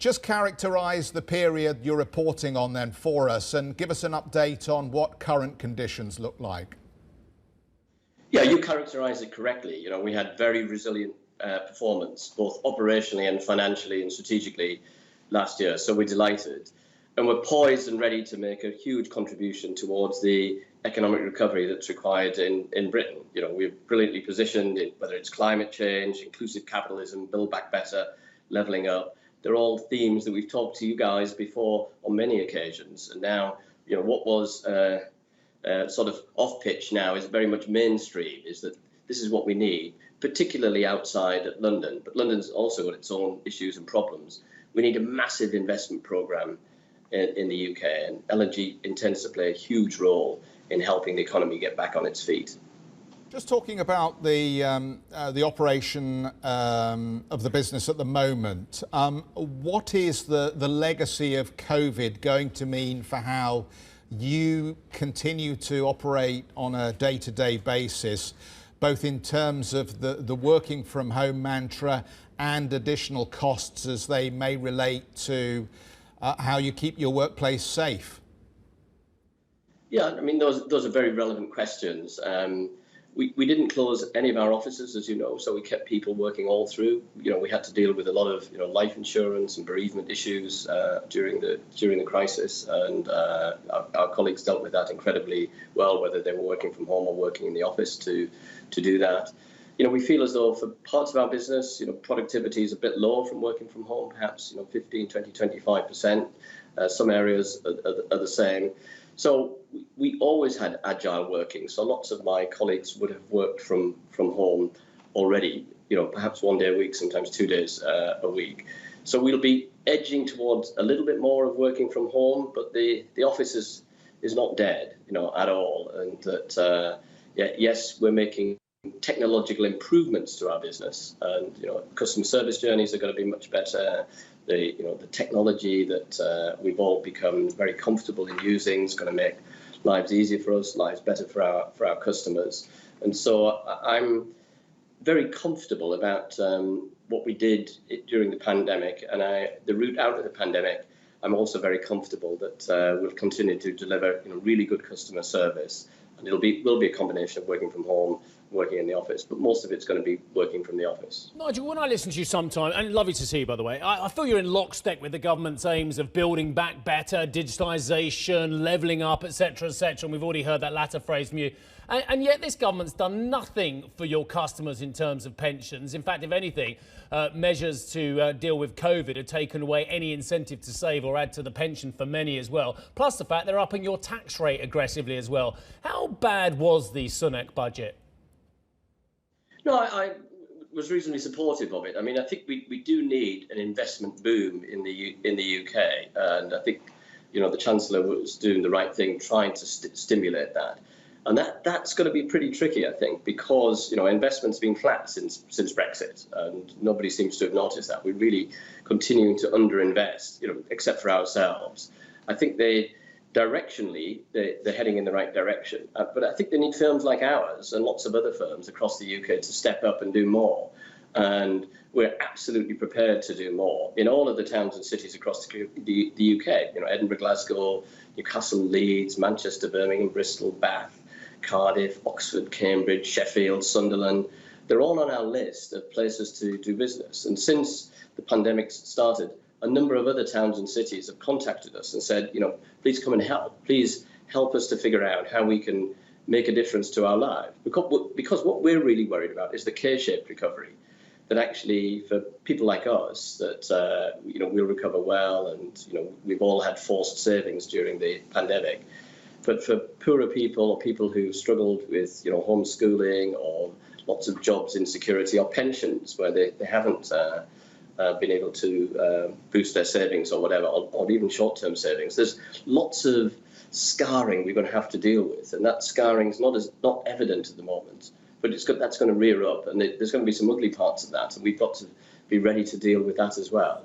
Just characterise the period you're reporting on then for us and give us an update on what current conditions look like. Yeah, you characterise it correctly. We had very resilient performance, both operationally and financially and strategically last year. So we're delighted. And we're poised and ready to make a huge contribution towards the economic recovery that's required in Britain. We're brilliantly positioned, whether it's climate change, inclusive capitalism, build back better, levelling up. They're all themes that we've talked to you guys before on many occasions. And now, what was sort of off pitch now is very much mainstream, is that this is what we need, particularly outside of London. But London's also got its own issues and problems. We need a massive investment programme in the UK, and LNG intends to play a huge role in helping the economy get back on its feet. Just talking about the operation of the business at the moment, what is the legacy of COVID going to mean for how you continue to operate on a day-to-day basis, both in terms of the working from home mantra and additional costs as they may relate to how you keep your workplace safe? Yeah, I mean, those are very relevant questions. We didn't close any of our offices, as you know, so we kept people working all through. We had to deal with a lot of life insurance and bereavement issues during the crisis, and our colleagues dealt with that incredibly well, whether they were working from home or working in the office to do that. We feel as though for parts of our business, productivity is a bit low from working from home, perhaps 15, 20, 25%. Some areas are the same. So we always had agile working. So lots of my colleagues would have worked from home already, perhaps 1 day a week, sometimes 2 days a week. So we'll be edging towards a little bit more of working from home, but the office is not dead, at all. And that, yes, we're making technological improvements to our business, and customer service journeys are going to be much better. The technology that we've all become very comfortable in using is going to make lives easier for us, lives better for our customers. And so I'm very comfortable about what we did during the pandemic, and the route out of the pandemic. I'm also very comfortable that we'll continue to deliver really good customer service, and will be a combination of working from home, working in the office, but most of it's going to be working from the office. Nigel, when I listen to you sometimes, and lovely to see you, by the way, I feel you're in lockstep with the government's aims of building back better, digitisation, levelling up, etc., and we've already heard that latter phrase from you. And yet this government's done nothing for your customers in terms of pensions. In fact, if anything, measures to deal with COVID have taken away any incentive to save or add to the pension for many as well. Plus the fact they're upping your tax rate aggressively as well. How bad was the Sunak budget? No, I was reasonably supportive of it. I mean, I think we do need an investment boom in the UK, and I think the Chancellor was doing the right thing, trying to stimulate that. And that's going to be pretty tricky, I think, because investment's been flat since Brexit, and nobody seems to have noticed that. We're really continuing to underinvest, except for ourselves. I think directionally, they're heading in the right direction. But I think they need firms like ours and lots of other firms across the UK to step up and do more. And we're absolutely prepared to do more in all of the towns and cities across the UK. Edinburgh, Glasgow, Newcastle, Leeds, Manchester, Birmingham, Bristol, Bath, Cardiff, Oxford, Cambridge, Sheffield, Sunderland. They're all on our list of places to do business. And since the pandemic started, a number of other towns and cities have contacted us and said, please come and help. Please help us to figure out how we can make a difference to our lives. Because what we're really worried about is the K-shaped recovery. That actually, for people like us, that we'll recover well, and we've all had forced savings during the pandemic. But for poorer people or people who struggled with homeschooling or lots of jobs insecurity or pensions where they haven't been able to boost their savings or whatever, or even short-term savings. There's lots of scarring we're going to have to deal with, and that scarring is not evident at the moment, but that's going to rear up, and there's going to be some ugly parts of that, and we've got to be ready to deal with that as well.